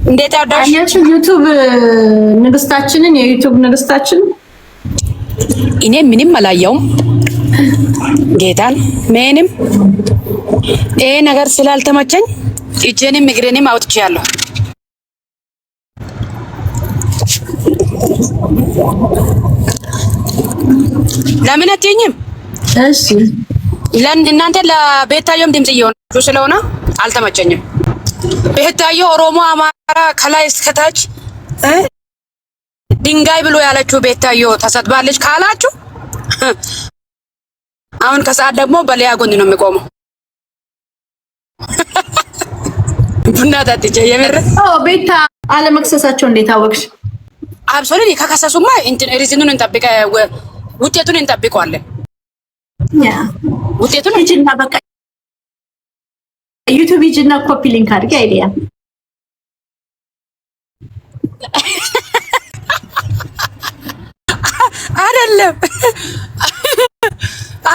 እንዴት አዳሽ ዩቲዩብ ንግስታችንን የዩቲዩብ ንግስታችን እኔ ምንም አላየውም። ጌታን ምንም ይሄ ነገር ስላልተመቸኝ እጄንም እግሬንም አውጥቻለሁ። ለምን አትይኝም? እሺ እናንተ ለቤታዮም ድምጽ እየሆናችሁ ስለሆነ አልተመቸኝም። ቤታዮ ኦሮሞ፣ አማራ ከላይ እስከታች ድንጋይ ብሎ ያለችው ቤታዮ ተሰድባለች ካላችሁ አሁን ከሰዓት ደግሞ በሊያ ጎን ነው የሚቆመው። ቡና ታጥቼ የምር ቤታ አለመክሰሳቸው እንዴት አወቅሽ? አብሶሉትሊ ከከሰሱማ ሪዝኑን እንጠብቀ ውጤቱን እንጠብቀዋለን። ውጤቱን ሂጂና በቃ ዩቲዩብ ሂጂና ኮፒ ሊንክ አድርጊ አይዲያ አይደለም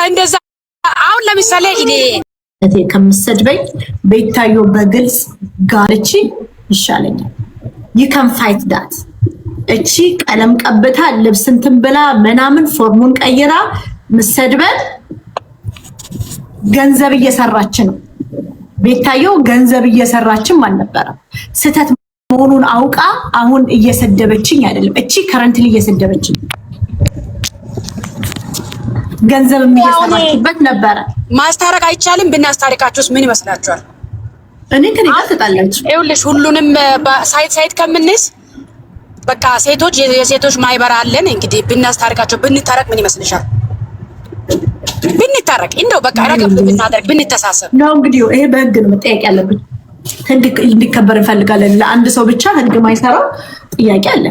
እንደዛ። አሁን ለምሳሌ እኔ ከምሰድበኝ ቤታዮ በግልጽ ጋርቺ ይሻለኛል። you can fight that እቺ ቀለም ቀብታ ልብስንትን ብላ ምናምን ፎርሙን ቀይራ ምሰድበን ገንዘብ እየሰራች ነው። ቤታዮ ገንዘብ እየሰራችም አልነበረም። ስተት መሆኑን አውቃ አሁን እየሰደበችኝ አይደለም። እቺ ከረንትሊ እየሰደበችኝ ገንዘብ እየሰራችበት ነበረ። ማስታረቅ አይቻልም? ብናስታርቃችሁስ ምን ይመስላችኋል? እኔ ከኔ ጋር ተጣላች። ይኸውልሽ ሁሉንም ሳይት ከምንስ በቃ ሴቶች የሴቶች ማይበር አለን። እንግዲህ ብናስታርቃቸው ብንታረቅ ምን ይመስልሻል? ብንታረቅ እንደው በቃ ረገብ ብናደርግ ብንተሳሰብ ነው። እንግዲህ ይሄ በህግ ነው መጠየቅ ያለብን። ህግ እንዲከበር እንፈልጋለን። ለአንድ ሰው ብቻ ህግ ማይሰራው ጥያቄ አለ።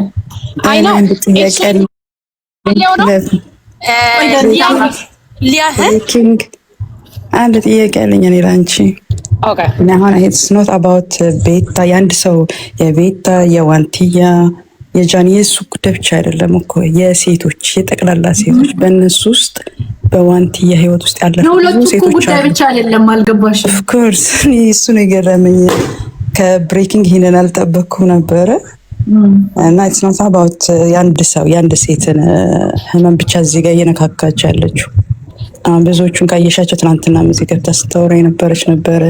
አይ ነው ጥያቄ አለ። አንድ ጥያቄ አለኝ እኔ ላንቺ። ኦኬ አሁን ኢትስ ኖት አባውት ቤታ የአንድ ሰው የቤታ የዋንቲያ የጃኒ የሱ ጉዳይ ብቻ አይደለም እኮ የሴቶች የጠቅላላ ሴቶች በእነሱ ውስጥ በዋንቲያ ህይወት ውስጥ ያለፈው ሴቶች ጉዳይ ብቻ አይደለም። አልገባሽ? ኦፍ ኮርስ እሱ ነው የገረመኝ። ከብሬኪንግ ይሄንን አልጠበቅኩም ነበረ። እና ኢትስ ኖት አባውት የአንድ ሰው የአንድ ሴትን ህመም ብቻ እዚህ ጋር እየነካካች ያለችው። አሁን ብዙዎቹን ካየሻቸው ትናንትና ሙዚቃ ገብታ ስታወራ የነበረች ነበረ።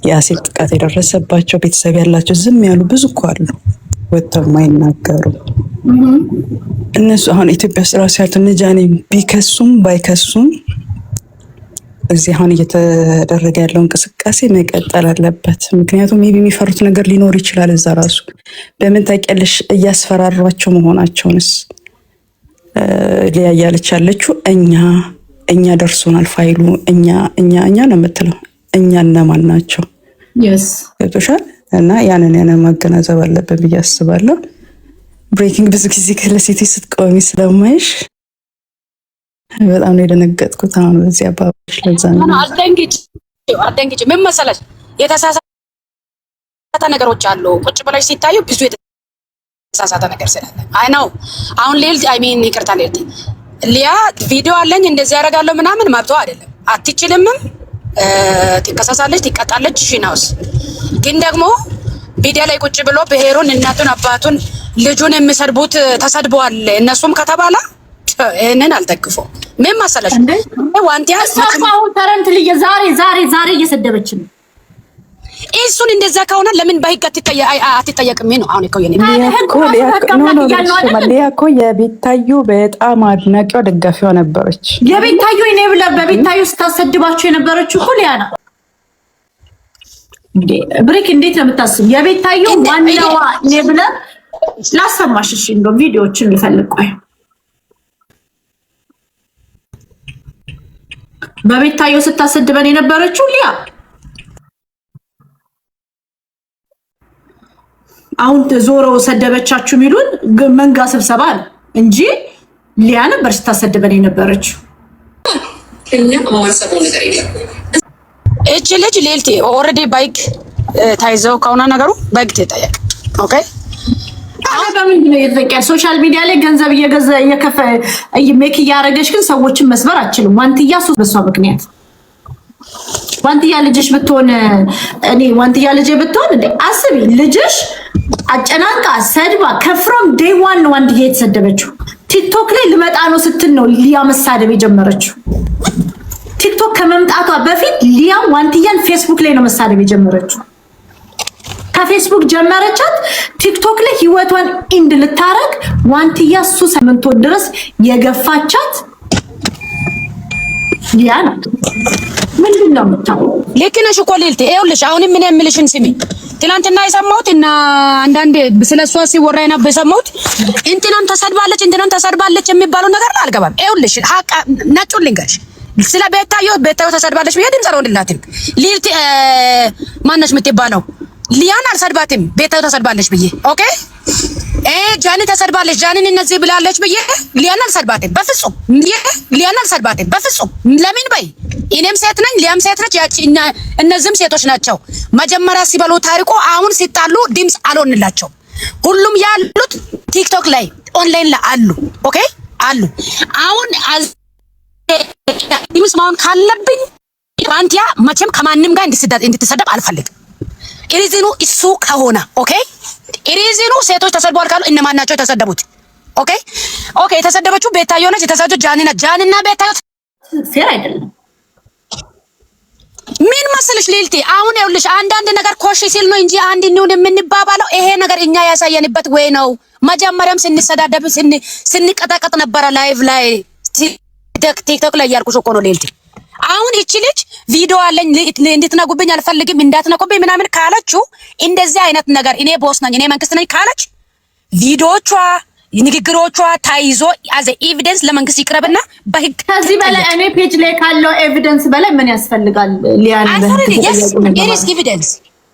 የአሴት ጥቃት የደረሰባቸው ቤተሰብ ያላቸው ዝም ያሉ ብዙ እኮ አሉ፣ ወጥተው የማይናገሩ እነሱ። አሁን ኢትዮጵያ ውስጥ ራሱ ያሉት እነ ጃኒ ቢከሱም ባይከሱም እዚህ አሁን እየተደረገ ያለው እንቅስቃሴ መቀጠል አለበት። ምክንያቱም ሜቢ የሚፈሩት ነገር ሊኖር ይችላል። እዛ ራሱ በምን ታውቂያለሽ? እያስፈራሯቸው መሆናቸውንስ ሊያ እያለች ያለችው እኛ ደርሶናል ፋይሉ እኛ ነው የምትለው። እኛ እነማን ናቸው? ገብቶሻል? እና ያንን ማገናዘብ አለብን ብዬ አስባለሁ። ብሬኪንግ ብዙ ጊዜ ለሴቶች ስትቆሚ ስለማይሽ በጣም ነው የደነገጥኩት። አሁን በዚህ አባባሽ ለዛ ነው አትደንግጭ። ምን መሰለሽ የተሳሳተ ነገሮች አሉ። ቁጭ ብለሽ ሲታዩ ብዙ የተሳሳተ ነገር ስላለ አይ ነው። አሁን ይቅርታ ሊያ ቪዲዮ አለኝ እንደዚህ ያደርጋለሁ ምናምን መብቷ አይደለም። አትችልምም፣ ትከሰሳለች፣ ትቀጣለች። ሺናውስ ግን ደግሞ ቪዲዮ ላይ ቁጭ ብሎ ብሔሩን፣ እናቱን፣ አባቱን፣ ልጁን የሚሰድቡት ተሰድበዋል እነሱም ከተባለ ይሄንን አልጠግፎ ምን መሰለሽ ዋንቲያ ሰፋው ተረንት ልየ ዛሬ እየሰደበች ነው። እሱን እንደዛ ከሆነ ለምን በህግ አትጠየቅም ነው? አሁን እኮ ሊያ እኮ የቤታዩ በጣም አድናቂዋ ደጋፊዋ ነበረች። የቤታዩ እኔ ብለ በቤታዩ ስታሰድባቸው የነበረችው እኮ ሊያ ነው። ብሬክ እንዴት ነው የምታስብ? የቤታዩ ዋናዋ እኔ ብለ ላሰማሽ። እሺ እንደው ቪዲዮዎችን ልፈልግ። ቆይ በቤታዩ ስታሰድበን የነበረችው ሊያ አሁን ዞረው ሰደበቻችሁ የሚሉን መንጋ ስብሰባ ነው እንጂ ሊያ ነበር ስታሰድበን የነበረችው። እቺ ልጅ ሌልቲ ኦልሬዲ ባይክ ታይዘው ከሆነ ነገሩ ባይክ ተጠየቅ። ኦኬ አሁን በምንድን ነው የተጠየቀው? ሶሻል ሚዲያ ላይ ገንዘብ እየገዛ ሜክ እያደረገች ግን ሰዎችን መስበር አትችልም። ዋንትያ በሷ ምክንያት ዋንትያ ልጅሽ ብትሆን እኔ ዋንትያ ልጄ ብትሆን እንዴ አስቢ ልጅሽ አጨናንቃ ሰድባ ከፍሮም ዴይ ዋን ዋንድ የተሰደበችው ቲክቶክ ላይ ልመጣ ነው ስትል ነው ሊያ መሳደብ የጀመረችው። ቲክቶክ ከመምጣቷ በፊት ሊያ ዋንትያን ፌስቡክ ላይ ነው መሳደብ የጀመረችው። ከፌስቡክ ጀመረቻት ቲክቶክ ላይ ህይወቷን ኢንድ ልታረግ ዋንትያ እሱ ሳምንት ድረስ የገፋቻት ሊያ ናት። ምንድን ነው የምታወራው? ልክ ነሽ እኮ ሊልቲ። ይኸውልሽ አሁንም ምን የምልሽን ስሚ። ትናንትና የሰማሁት እና አንዳንዴ ስለሷ ሲወራ የነበረው የሰማሁት እንትናም ተሰድባለች የሚባለው ነገር አልገባም። ይኸውልሽ ሀቅ ነጩን ልንገርሽ ስለ ቤታዮ ተሰድባለች ብዬ ድምፅ አልሆንላትም። ሊልቲ ማነሽ የምትባለው ሊያን አልሰድባትም። ቤታዮ ተሰድባለች ብዬ ኦኬ። ጃኒ ተሰድባለች ጃኒን እነዚህ ብላለች ብዬ ሊያን አልሰድባትም በፍጹም። ሊያን አልሰድባትም በፍጹም። ለምን በይ እኔም ሴት ነኝ ሊያም ሴት ነች። ያቺ እነዚህም ሴቶች ናቸው። መጀመሪያ ሲበሉ ታሪቆ አሁን ሲጣሉ ድምፅ አልሆንላቸው። ሁሉም ያሉት ቲክቶክ ላይ ኦንላይን ላይ አሉ ኦኬ አሉ። አሁን ድምፅ ማሆን ካለብኝ ዋንቲያ መቼም ከማንም ጋር እንድትሰደብ አልፈልግም። ኢሪዚኑ እሱ ከሆነ ኦኬ ኢሪዚኑ ሴቶች ተሰድቧል ካሉ እነማን ናቸው የተሰደቡት? ኦኬ የተሰደበችው ቤታዮ ነች። የተሰደበችው ጃኒ ነች። ጃኒና ቤታዮ ፌር አይደለም። ምን መስልሽ ሊልቲ አሁን ይኸውልሽ አንዳንድ ነገር ኮሽ ሲል ነው እንጂ አንድ እንሁን የምንባባለው ይሄ ነገር እኛ ያሳየንበት ወይ ነው። መጀመሪያም ስንሰዳደብ ስንቀጠቀጥ ነበረ ላይቭ ላይ ቲክቶክ ላይ ያልኩሽ እኮ ነው ሊልቲ። አሁን እቺ ልጅ ቪዲዮ አለኝ እንድትነጉብኝ አልፈልግም እንዳትነቁብኝ ምናምን ካለችው እንደዚህ አይነት ነገር እኔ ቦስ ነኝ እኔ መንግስት ነኝ ካለች ቪዲዮቿ ንግግሮቿ ታይዞ አዘ ኤቪደንስ ለመንግስት ይቅረብና በህግ ከዚህ በላይ እኔ ፔጅ ላይ ካለው ኤቪደንስ በላይ ምን ያስፈልጋል? ሊያን ኤቪደንስ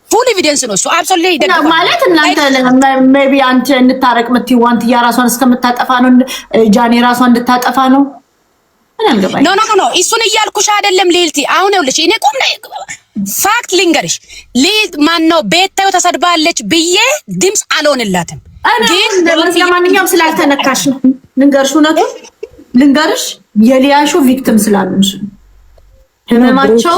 ፉል ኤቪደንስ ነው እሱ አብሶሉትሊ ይደግፋል ማለት እናንተ ሜቢ አንተ እንታረቅ ምትይ ዋንትያ ራሷን እስከምታጠፋ ነው ጃኒ ራሷን እንድታጠፋ ነው። ኖ እሱን እያልኩሽ አይደለም ሊልቲ። አሁን ይኸውልሽ እኔ ቆም ፋክት ልንገርሽ ማነው ቤታዮ ተሰድባለች ብዬ ድምፅ አልሆንላትም። ግን ለማንኛውም ስላልተነካሽ ነው ልንገርሽ፣ እውነቱን ልንገርሽ የሊያሾ ቪክቲም ስላሉሽ ህመማቸው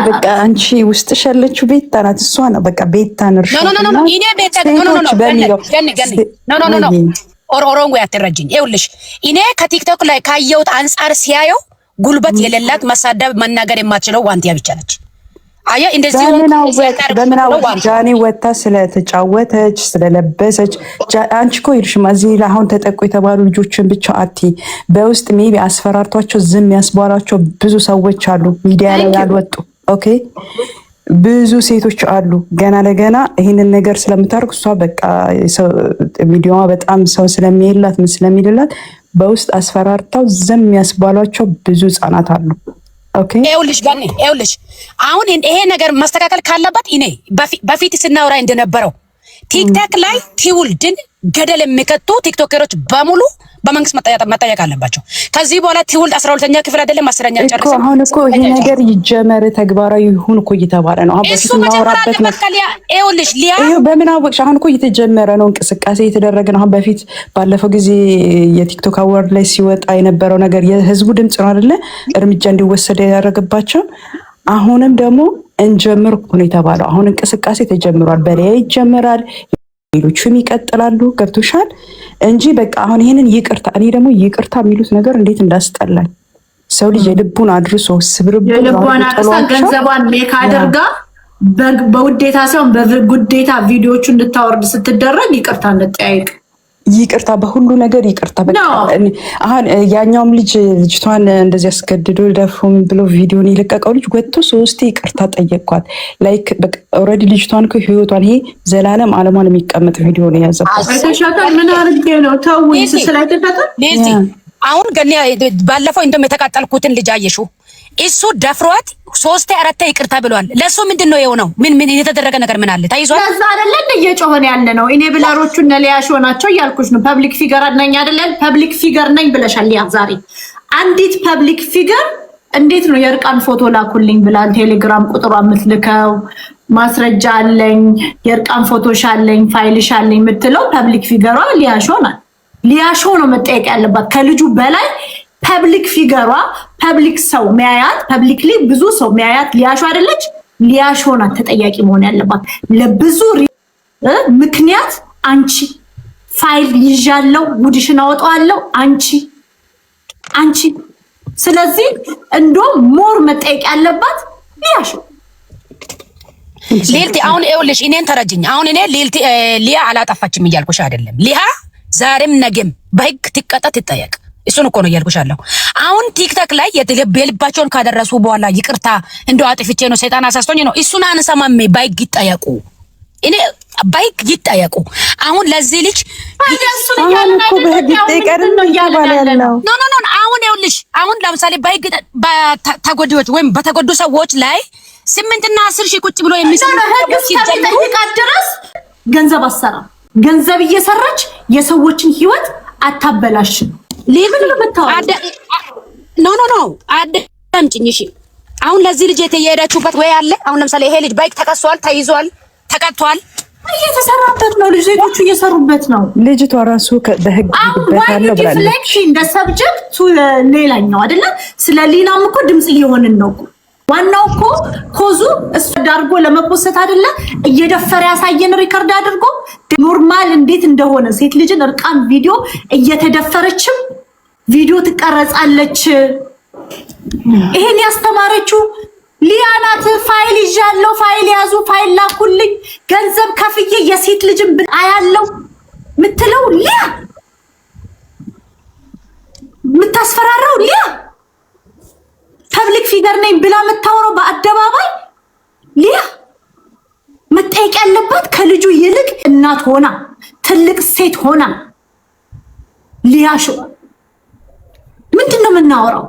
በቃ አንቺ ውስጥሽ ያለችው ቤታ ናት። እሷ ነው በቃ ቤታ ነርሽ። ኖ እኔ ቤታ ኖ ኦሮሮንጎ ያተረጅኝ ይኸውልሽ እኔ ከቲክቶክ ላይ ካየሁት አንፃር ሲያየው ጉልበት የሌላት መሳደብ መናገር የማትችለው ዋንቲያ ብቻ ነች። አያ እንደዚህ በምናው ጃኒ ወጣ ስለተጫወተች ስለለበሰች አንቺ እኮ ይልሽማ እዚህ ላይ አሁን ተጠቁ የተባሉ ልጆችን ብቻ አቲ በውስጥ ሜቢ አስፈራርቷቸው ዝም ያስባሏቸው ብዙ ሰዎች አሉ ሚዲያ ላይ ያልወጡ ኦኬ ብዙ ሴቶች አሉ። ገና ለገና ይሄንን ነገር ስለምታርቅ እሷ በቃ ሚዲያዋ በጣም ሰው ስለሚሄላት ምን ስለሚልላት በውስጥ አስፈራርታው ዝም ያስባሏቸው ብዙ ህጻናት አሉ። ኦኬ ይኸውልሽ ጋር ይኸውልሽ አሁን ይሄ ነገር መስተካከል ካለበት እኔ በፊት ስናወራ እንደነበረው ቲክቶክ ላይ ትውልድን ገደል የሚከቱ ቲክቶከሮች በሙሉ በመንግስት መጠየቅ አለባቸው። ከዚህ በኋላ ትውልድ 12ኛ ክፍል አይደለም 10ኛ ጨርሰው አሁን እኮ ይሄ ነገር ይጀመር ተግባራዊ ይሁን እኮ እየተባለ ነው። አሁን በፊት እናወራበት ነው። ይኸውልሽ ሊያ በምን አወቅሽ? አሁን እኮ እየተጀመረ ነው፣ እንቅስቃሴ እየተደረገ ነው። አሁን በፊት ባለፈው ጊዜ የቲክቶክ አዋርድ ላይ ሲወጣ የነበረው ነገር የህዝቡ ድምጽ ነው አይደለ? እርምጃ እንዲወሰድ ያደረገባቸው። አሁንም ደግሞ እንጀምር እኮ ነው የተባለው። አሁን እንቅስቃሴ ተጀምሯል። በላይ ይጀምራል፣ ሌሎቹም ይቀጥላሉ። ገብቶሻል እንጂ በቃ አሁን ይሄንን ይቅርታ እኔ ደግሞ ይቅርታ የሚሉት ነገር እንዴት እንዳስጠላኝ። ሰው ልጅ የልቡን አድርሶ ስብርብ የልቡን አድርሳ ገንዘቧን ሜክ አድርጋ በውዴታ ሳይሆን በጉዴታ ቪዲዮቹ እንድታወርድ ስትደረግ ይቅርታ እንጠያይቅ። ይቅርታ በሁሉ ነገር ይቅርታ። በቃ አሁን ያኛውም ልጅቷን እንደዚህ አስገድዶ ደፍሮ ምን ብሎ ቪዲዮን የለቀቀው ልጅ ወጥቶ 3 ይቅርታ ጠየቅኳት። ላይክ በቃ ኦልሬዲ ልጅቷን እኮ ህይወቷን ይሄ ዘላለም አለሟን የሚቀመጥ ቪዲዮ ነው ያዘባት። አይተሻታል? ምን አርጌ ነው ተውኝ ስላይተሻታል። ለዚህ አሁን ገና ባለፈው እንደም የተቃጠልኩትን ልጅ አየሽው? እሱ ደፍሯት 3 4 ይቅርታ ብሏል። ለሱ ምንድነው የሆነው? ምን የተደረገ ነገር ምን አለ? ታይዟል። ከዛ አይደለ እየጮኸን ያለ ነው። እኔ ብላሮቹ እነ ሊያሾ ናቸው እያልኩሽ ነው። ፐብሊክ ፊገር ነኝ አይደለ? ፐብሊክ ፊገር ነኝ ብለሻል። ያ ዛሬ አንዲት ፐብሊክ ፊገር እንዴት ነው የእርቃን ፎቶ ላኩልኝ ብላ ቴሌግራም ቁጥሯ የምትልከው? ማስረጃ አለኝ፣ የእርቃን ፎቶሽ አለኝ፣ ፋይልሽ አለኝ የምትለው ፐብሊክ ፊገሯ ሊያሾ ናት። ሊያሾ ነው መጠየቅ ያለባት ከልጁ በላይ። ፐብሊክ ፊገሯ ፐብሊክ ሰው ሚያያት ፐብሊክሊ ብዙ ሰው ሚያያት ሊያሾ አይደለች? ሊያሾ ናት ተጠያቂ መሆን ያለባት ለብዙ ምክንያት አንቺ ፋይል ይዣለው ጉድሽን አወጣዋለሁ አንቺ ስለዚህ እንደው ሞር መጠየቅ ያለባት ሊያሽ ሌልቲ አሁን ይኸውልሽ እኔን ተረጅኝ አሁን እኔ ሌልቲ ሊያ አላጠፋችም እያልኩሽ አይደለም ሊያ ዛሬም ነገም በህግ ትቀጣ ትጠየቅ እሱን እኮ ነው እያልኩሻለሁ አሁን ቲክቶክ ላይ የልባቸውን ካደረሱ በኋላ ይቅርታ እንደው አጥፍቼ ነው ሰይጣን አሳስቶኝ ነው እሱን አንሰማም በህግ ይጠየቁ እኔ ባይክ ይጠየቁ አሁን ለዚህ ልጅ አሁን እኮ በህግ ይጠየቃል ነው ያለው ኖ አሁን ይኸውልሽ አሁን ለምሳሌ ባይክ ተጎጂዎች ወይም በተጎዱ ሰዎች ላይ 8 እና 10 ሺህ ቁጭ ብሎ የሚሰሩ ሲጀምሩ ድረስ ገንዘብ አሰራ ገንዘብ እየሰራች የሰዎችን ህይወት አታበላሽ ለምን ለምታው ኖ አዳምጪኝ እሺ አሁን ለዚህ ልጅ የተየሄዳችሁበት ወይ አለ አሁን ለምሳሌ ይሄ ልጅ ባይክ ተከሷል ተይዟል ተቀጥቷል እየተሰራበት ነው ልጅቶቹ እየሰሩበት ነው ልጅቷ ራሱ በህግ ይበታለው ብላለች ሪፍሌክሽን እንደ ሰብጀክት ሌላኛው አይደለ ስለ ሊናም እኮ ድምጽ እየሆንን ነው ዋናው እኮ ኮዙ እሱ ዳርጎ ለመፖሰት አይደለ እየደፈረ ያሳየን ሪከርድ አድርጎ ኖርማል እንዴት እንደሆነ ሴት ልጅን እርቃን ቪዲዮ እየተደፈረችም ቪዲዮ ትቀረጻለች ይሄን ያስተማረችው ሊያናት ፋይል ይዣለው ፋይል ያዙ ፋይል ላኩልኝ ገንዘብ ከፍዬ የሴት ልጅን አያለው ምትለው ሊያ ምታስፈራራው ሊያ ፐብሊክ ፊገር ነኝ ብላ ምታወራው በአደባባይ ሊያ መጠየቅ ያለባት ከልጁ ይልቅ እናት ሆና ትልቅ ሴት ሆና ሊያሾ ምንድነው የምናወራው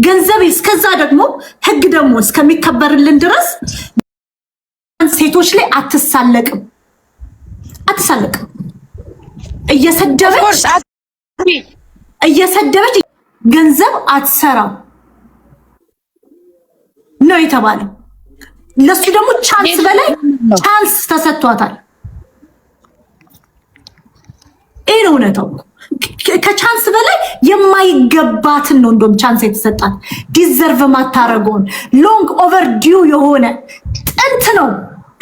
ገንዘብ እስከዛ ደግሞ ህግ ደግሞ እስከሚከበርልን ድረስ ሴቶች ላይ አትሳለቅም እየሰደበች ገንዘብ አትሰራም ነው የተባለው ለሱ ደግሞ ቻንስ ተሰጥቷታል ይሄ ነው እውነታው ከቻንስ በላይ የማይገባትን ነው እንደም ቻንስ የተሰጣት ዲዘርቭ ማታረገውን ሎንግ ኦቨር ዲው የሆነ ጥንት ነው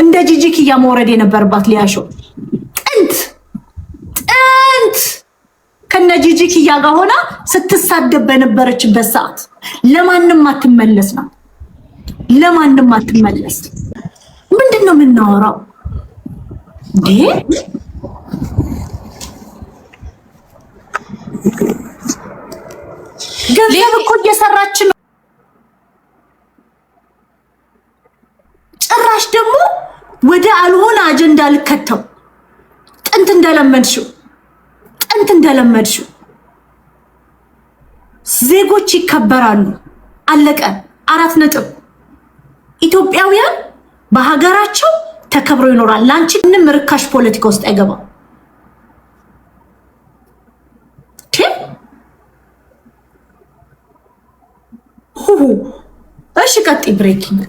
እንደ ጂጂኪያ መውረድ የነበረባት ሊያሾ ጥንት ከነ ጂጂኪያ ጋር ሆና ስትሳደብ በነበረችበት ሰዓት ለማንም አትመለስ ነው ለማንም አትመለስ ምንድነው የምናወራው ገንዘብ እኮ እየሰራች ነው ጭራሽ ደግሞ ወደ አልሆነ አጀንዳ ልከተው ጥንት እንደለመድሽው ዜጎች ይከበራሉ አለቀ 4 ነጥብ ኢትዮጵያውያን በሀገራቸው ተከብረው ይኖራል ላንቺ ምንም ርካሽ ፖለቲካ ውስጥ አይገባም እሺ ቀጥይ ብሬኪንግ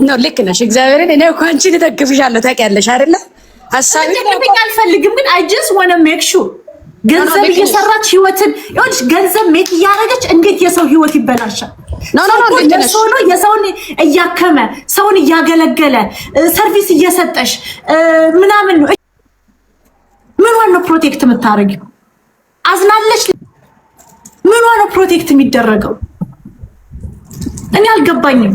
ነው ልክ ነሽ እግዚአብሔርን እኔ እኮ አንቺን እደግፍሻለሁ ታውቂያለሽ አይደለ ሐሳቤ አልፈልግም ግን I just want to make sure ገንዘብ እየሰራች ህይወትን ይኸውልሽ ገንዘብ ሜክ እያደረገች እንዴት የሰው ህይወት ይበላሻል ኖ የሰውን እያከመ ሰውን እያገለገለ ሰርቪስ እየሰጠሽ ምናምን ምን ነው ፕሮቴክት የምታረጊው አዝናለሽ ምን ነው ፕሮቴክት የሚደረገው እኔ አልገባኝም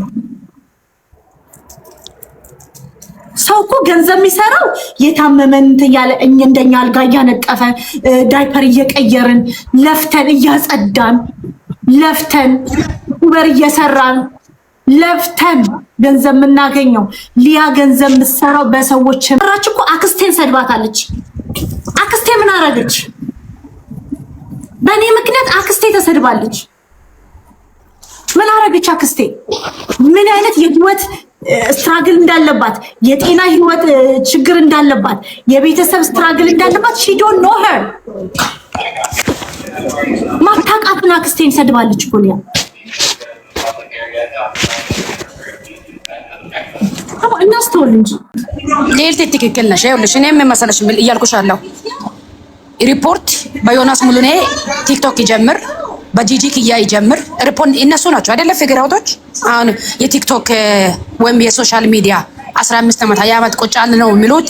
ሰው እኮ ገንዘብ የሚሰራው የታመመን ያለ እንደኛ አልጋ እያነጠፈ ዳይፐር እየቀየርን ለፍተን እያጸዳን ለፍተን ኡበር እየሰራን ለፍተን ገንዘብ የምናገኘው ሊያ ገንዘብ የምትሰራው በሰዎች ራች እኮ አክስቴን ሰድባታለች አክስቴ ምን አረገች በእኔ ምክንያት አክስቴ ተሰድባለች ምን አረገች አክስቴ ምን አይነት የህይወት ስትራግል እንዳለባት የጤና ህይወት ችግር እንዳለባት የቤተሰብ ስትራግል እንዳለባት she don't know her ማታቃትና አክስቴን ሰድባለች እኮ ሊያ እናስተውል እንጂ ሌልቲ ትክክል ነሽ ይኸውልሽ እኔም መሰለሽ እያልኩሻለሁ ሪፖርት በዮናስ ሙሉኔ ቲክቶክ ይጀምር በጂጂ ኪያ ይጀምር ሪፖርት እነሱ ናቸው አይደለ ፊገራውቶች አሁን የቲክቶክ ወይም የሶሻል ሚዲያ 15 ዓመት 20 ዓመት ቁጭ ያለ ነው የሚሉት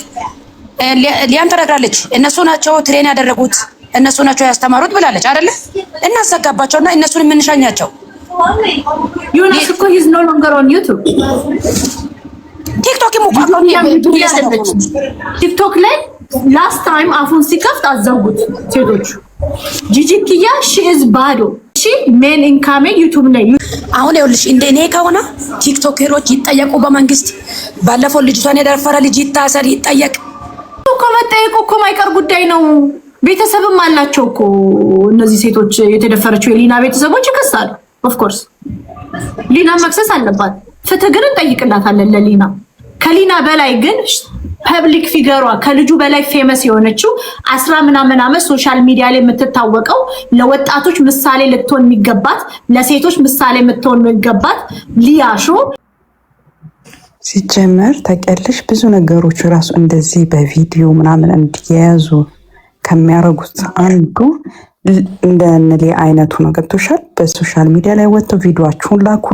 ሊያን ተናግራለች። እነሱ ናቸው ትሬን ያደረጉት እነሱ ናቸው ያስተማሩት ብላለች አይደለ? እናዘጋባቸውና እነሱን የምንሻኛቸው ዮናስ እኮ he's no longer on YouTube ቲክቶክ ቲክቶክ ላይ ላስት ታይም አፉን ሲከፍት አዘጉት ሴቶቹ። ጂጂኪያ she is ባዶ ሜን ኢንካሜ ዩቲዩብ ላይ አሁን ይኸውልሽ እንደ እኔ ከሆነ ቲክቶከሮች ይጠየቁ በመንግስት። ባለፈው ልጅቷን የደፈረ ልጅ ይታሰር ይጠየቅ እኮ። መጠየቁ እኮ ማይቀር ጉዳይ ነው። ቤተሰብም አላቸው እኮ እነዚህ ሴቶች የተደፈረችው የሊና ቤተሰቦች ይከሳሉ። ኦፍ ኮርስ ሊና መክሰስ አለባት። ፍትህ ግን እንጠይቅላታለን ለሊና። ከሊና በላይ ግን ፐብሊክ ፊገሯ ከልጁ በላይ ፌመስ የሆነችው 10 ምናምን ዓመት ሶሻል ሚዲያ ላይ የምትታወቀው ለወጣቶች ምሳሌ ልትሆን የሚገባት ለሴቶች ምሳሌ የምትሆን የሚገባት ሊያሾ ሲጀመር ታውቂያለሽ፣ ብዙ ነገሮች ራሱ እንደዚህ በቪዲዮ ምናምን እንዲያያዙ ከሚያረጉት አንዱ እንደነሌ አይነቱ ነው። ገብቶሻል? በሶሻል ሚዲያ ላይ ወጥተው ቪዲዮአችሁን ላኩ